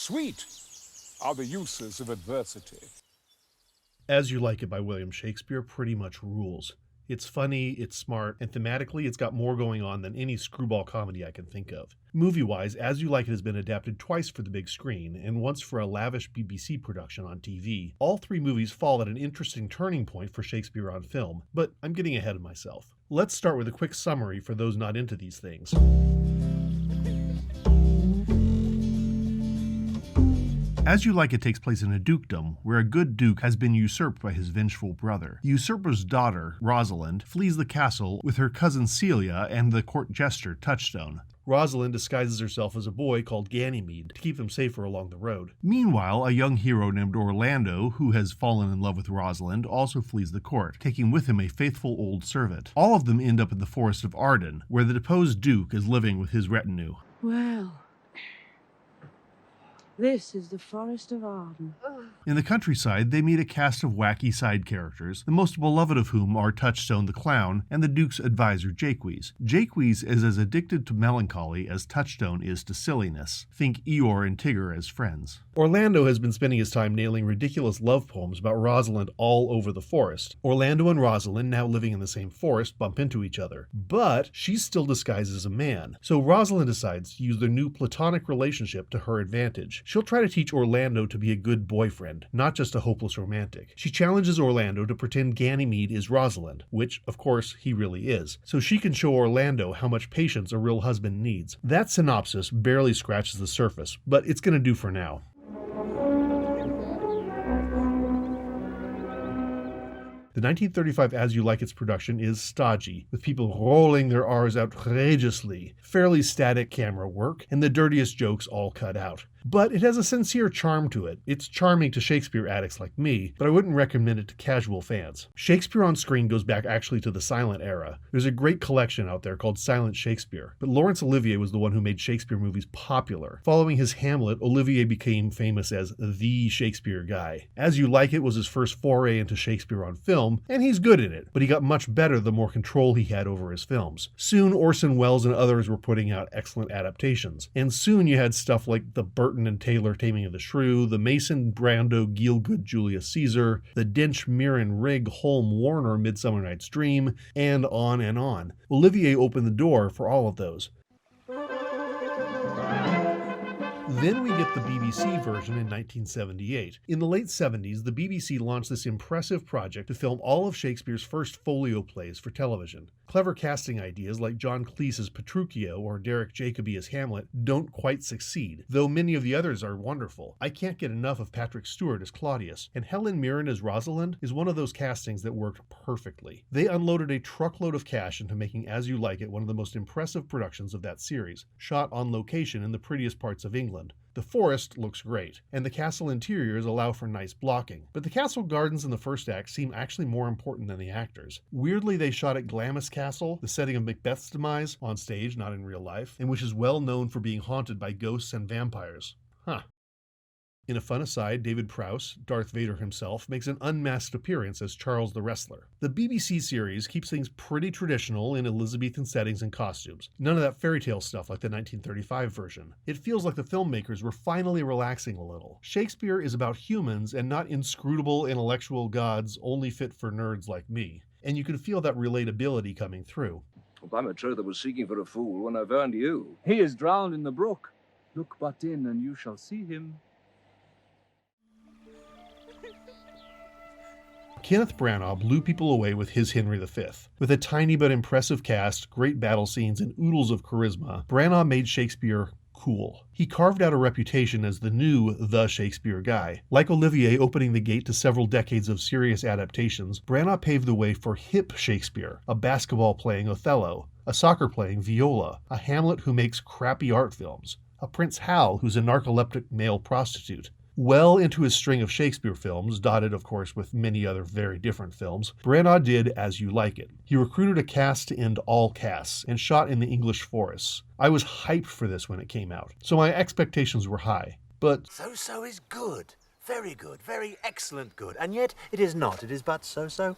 Sweet are the uses of adversity. As You Like It by William Shakespeare pretty much rules. It's funny, it's smart, and thematically it's got more going on than any screwball comedy I can think of. Movie-wise, As You Like It has been adapted twice for the big screen, and once for a lavish BBC production on TV. All three movies fall at an interesting turning point for Shakespeare on film, but I'm getting ahead of myself. Let's start with a quick summary for those not into these things. As You Like It takes place in a dukedom, where a good duke has been usurped by his vengeful brother. The usurper's daughter, Rosalind, flees the castle with her cousin Celia and the court jester, Touchstone. Rosalind disguises herself as a boy called Ganymede to keep them safer along the road. Meanwhile, a young hero named Orlando, who has fallen in love with Rosalind, also flees the court, taking with him a faithful old servant. All of them end up in the forest of Arden, where the deposed duke is living with his retinue. Well, this is the Forest of Arden. In the countryside, they meet a cast of wacky side characters, the most beloved of whom are Touchstone the Clown and the Duke's advisor Jaques. Jaques is as addicted to melancholy as Touchstone is to silliness. Think Eeyore and Tigger as friends. Orlando has been spending his time nailing ridiculous love poems about Rosalind all over the forest. Orlando and Rosalind, now living in the same forest, bump into each other. But she's still disguised as a man, so Rosalind decides to use their new platonic relationship to her advantage. She'll try to teach Orlando to be a good boyfriend, not just a hopeless romantic. She challenges Orlando to pretend Ganymede is Rosalind, which, of course, he really is, so she can show Orlando how much patience a real husband needs. That synopsis barely scratches the surface, but it's gonna do for now. The 1935 As You Like It's production is stodgy, with people rolling their R's outrageously, fairly static camera work, and the dirtiest jokes all cut out. But it has a sincere charm to it. It's charming to Shakespeare addicts like me, but I wouldn't recommend it to casual fans. Shakespeare on screen goes back actually to the silent era. There's a great collection out there called Silent Shakespeare, but Laurence Olivier was the one who made Shakespeare movies popular. Following his Hamlet, Olivier became famous as the Shakespeare guy. As You Like It was his first foray into Shakespeare on film, and he's good in it, but he got much better the more control he had over his films. Soon Orson Welles and others were putting out excellent adaptations, and soon you had stuff like the Burton and Taylor Taming of the Shrew, the Mason Brando Gielgud Julius Caesar, the Dench Mirren Rigg Holm Warner Midsummer Night's Dream, and on and on. Olivier opened the door for all of those. Then we get the BBC version in 1978. In the late 70s, the BBC launched this impressive project to film all of Shakespeare's first folio plays for television. Clever casting ideas like John Cleese as Petruchio or Derek Jacobi as Hamlet don't quite succeed, though many of the others are wonderful. I can't get enough of Patrick Stewart as Claudius, and Helen Mirren as Rosalind is one of those castings that worked perfectly. They unloaded a truckload of cash into making As You Like It one of the most impressive productions of that series, shot on location in the prettiest parts of England. The forest looks great, and the castle interiors allow for nice blocking, but the castle gardens in the first act seem actually more important than the actors. Weirdly, they shot at Glamis Castle, the setting of Macbeth's demise, on stage, not in real life, and which is well known for being haunted by ghosts and vampires. Huh. In a fun aside, David Prowse, Darth Vader himself, makes an unmasked appearance as Charles the Wrestler. The BBC series keeps things pretty traditional in Elizabethan settings and costumes. None of that fairy tale stuff like the 1935 version. It feels like the filmmakers were finally relaxing a little. Shakespeare is about humans and not inscrutable intellectual gods only fit for nerds like me. And you can feel that relatability coming through. I'm a troth that was seeking for a fool when I found you. He is drowned in the brook. Look but in, and you shall see him. Kenneth Branagh blew people away with his Henry V. With a tiny but impressive cast, great battle scenes, and oodles of charisma, Branagh made Shakespeare cool. He carved out a reputation as the new The Shakespeare guy. Like Olivier opening the gate to several decades of serious adaptations, Branagh paved the way for hip Shakespeare, a basketball-playing Othello, a soccer-playing Viola, a Hamlet who makes crappy art films, a Prince Hal who's a narcoleptic male prostitute. Well into his string of Shakespeare films, dotted of course with many other very different films, Branagh did As You Like It. He recruited a cast to end all casts, and shot in the English forests. I was hyped for this when it came out, so my expectations were high. But So-so is good, very excellent good, and yet it is not, it is but so-so.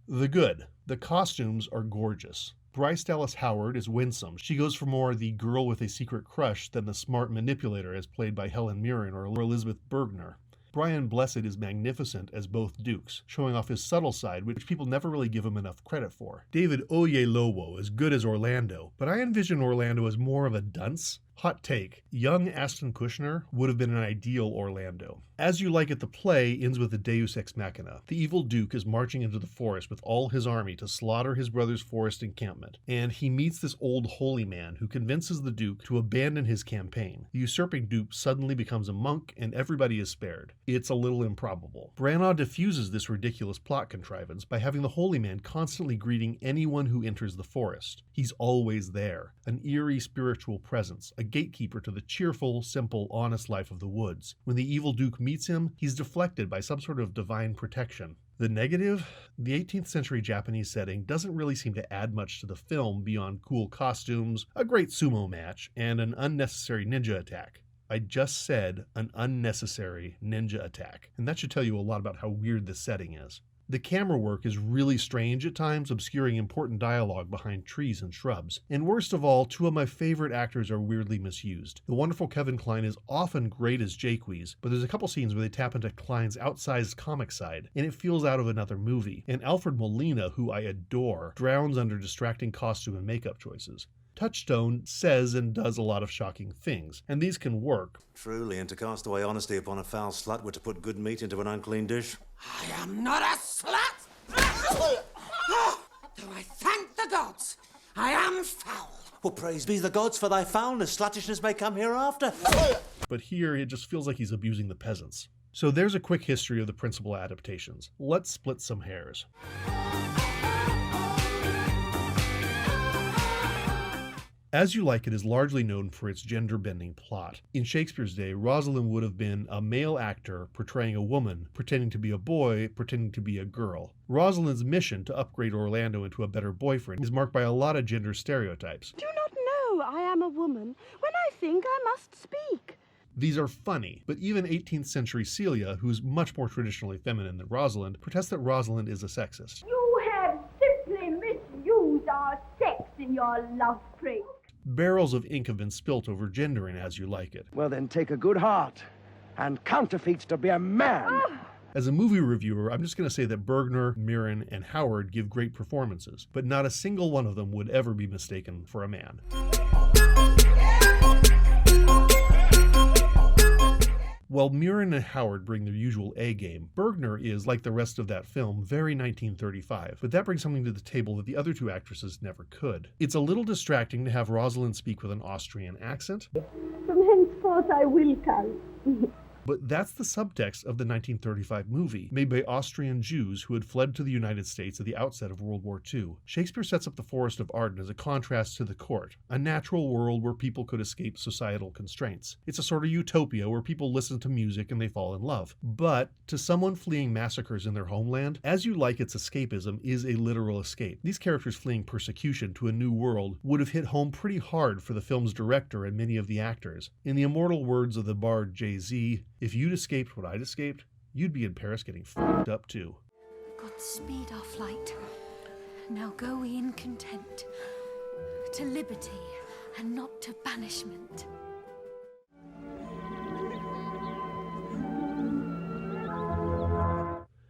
The good. The costumes are gorgeous. Bryce Dallas Howard is winsome. She goes for more the girl with a secret crush than the smart manipulator as played by Helen Mirren or Elizabeth Bergner. Brian Blessed is magnificent as both dukes, showing off his subtle side, which people never really give him enough credit for. David Oyelowo is good as Orlando, but I envision Orlando as more of a dunce. Hot take, young Ashton Kutcher would have been an ideal Orlando. As You Like It, the play ends with a deus ex machina. The evil duke is marching into the forest with all his army to slaughter his brother's forest encampment, and he meets this old holy man who convinces the duke to abandon his campaign. The usurping duke suddenly becomes a monk and everybody is spared. It's a little improbable. Branagh diffuses this ridiculous plot contrivance by having the holy man constantly greeting anyone who enters the forest. He's always there, an eerie spiritual presence, a gatekeeper to the cheerful, simple, honest life of the woods. When the evil duke meets him, he's deflected by some sort of divine protection. The negative? The 18th century Japanese setting doesn't really seem to add much to the film beyond cool costumes, a great sumo match, and an unnecessary ninja attack. I just said an unnecessary ninja attack, and that should tell you a lot about how weird this setting is. The camera work is really strange at times, obscuring important dialogue behind trees and shrubs. And worst of all, two of my favorite actors are weirdly misused. The wonderful Kevin Kline is often great as Jaques, but there's a couple scenes where they tap into Kline's outsized comic side, and it feels out of another movie. And Alfred Molina, who I adore, drowns under distracting costume and makeup choices. Touchstone says and does a lot of shocking things, and these can work. Truly, and to cast away honesty upon a foul slut were to put good meat into an unclean dish. I am not a slut! Though I thank the gods, I am foul. Well, praise be the gods for thy foulness. Slutishness may come hereafter. But here, it just feels like he's abusing the peasants. So there's a quick history of the principal adaptations. Let's split some hairs. As You Like It is largely known for its gender-bending plot. In Shakespeare's day, Rosalind would have been a male actor portraying a woman, pretending to be a boy, pretending to be a girl. Rosalind's mission to upgrade Orlando into a better boyfriend is marked by a lot of gender stereotypes. Do not know I am a woman. When I think, I must speak. These are funny, but even 18th century Celia, who's much more traditionally feminine than Rosalind, protests that Rosalind is a sexist. You have simply misused our sex in your love praise. Barrels of ink have been spilt over gender in As You Like It. Well, then take a good heart and counterfeits to be a man. As a movie reviewer, I'm just going to say that Bergner, Mirren, and Howard give great performances, but not a single one of them would ever be mistaken for a man. While Mirren and Howard bring their usual A game, Bergner is, like the rest of that film, very 1935, but that brings something to the table that the other two actresses never could. It's a little distracting to have Rosalind speak with an Austrian accent. From henceforth I will come. But that's the subtext of the 1935 movie, made by Austrian Jews who had fled to the United States at the outset of World War II. Shakespeare sets up the Forest of Arden as a contrast to the court, a natural world where people could escape societal constraints. It's a sort of utopia where people listen to music and they fall in love. But to someone fleeing massacres in their homeland, As You Like It's escapism is a literal escape. These characters fleeing persecution to a new world would have hit home pretty hard for the film's director and many of the actors. In the immortal words of the bard Jay-Z, if you'd escaped what I'd escaped, you'd be in Paris getting fucked up too. Godspeed our flight. Now go we in content, to liberty and not to banishment.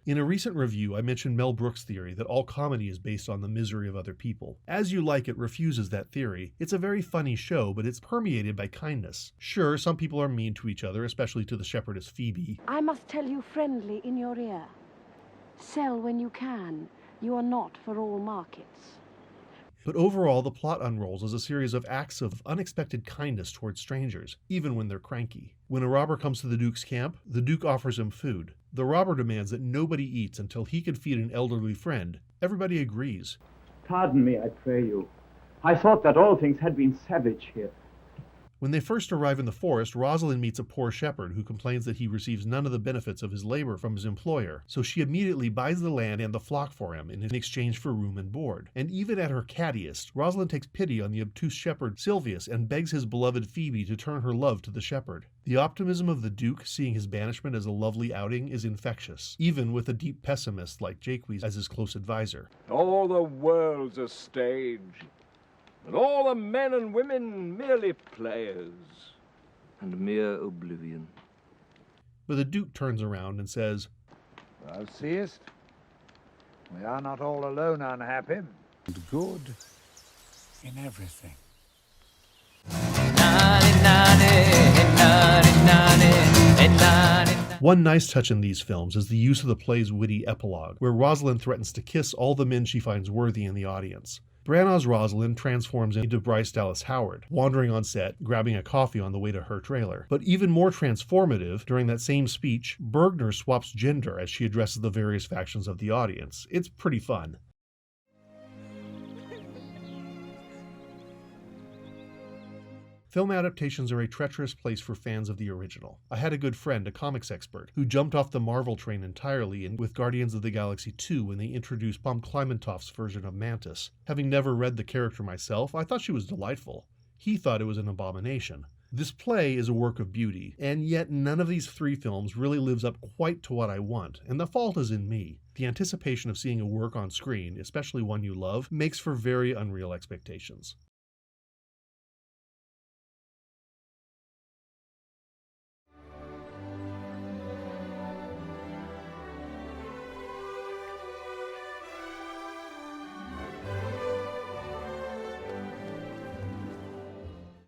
In a recent review, I mentioned Mel Brooks' theory that all comedy is based on the misery of other people. As You Like It refuses that theory. It's a very funny show, but it's permeated by kindness. Sure, some people are mean to each other, especially to the shepherdess Phoebe. I must tell you friendly in your ear. Sell when you can. You are not for all markets. But overall, the plot unrolls as a series of acts of unexpected kindness towards strangers, even when they're cranky. When a robber comes to the Duke's camp, the Duke offers him food. The robber demands that nobody eats until he can feed an elderly friend. Everybody agrees. Pardon me, I pray you. I thought that all things had been savage here. When they first arrive in the forest, Rosalind meets a poor shepherd who complains that he receives none of the benefits of his labor from his employer, so she immediately buys the land and the flock for him in exchange for room and board. And even at her cattiest, Rosalind takes pity on the obtuse shepherd Silvius and begs his beloved Phoebe to turn her love to the shepherd. The optimism of the Duke, seeing his banishment as a lovely outing, is infectious, even with a deep pessimist like Jaques as his close advisor. All the world's a stage, and all the men and women merely players, and mere oblivion. But the Duke turns around and says, Thou seest, we are not all alone unhappy. And good in everything. One nice touch in these films is the use of the play's witty epilogue, where Rosalind threatens to kiss all the men she finds worthy in the audience. Branagh's Rosalind transforms into Bryce Dallas Howard, wandering on set, grabbing a coffee on the way to her trailer. But even more transformative, during that same speech, Bergner swaps gender as she addresses the various factions of the audience. It's pretty fun. Film adaptations are a treacherous place for fans of the original. I had a good friend, a comics expert, who jumped off the Marvel train entirely with Guardians of the Galaxy 2 when they introduced Pom Klementof's version of Mantis. Having never read the character myself, I thought she was delightful. He thought it was an abomination. This play is a work of beauty, and yet none of these three films really lives up quite to what I want, and the fault is in me. The anticipation of seeing a work on screen, especially one you love, makes for very unreal expectations.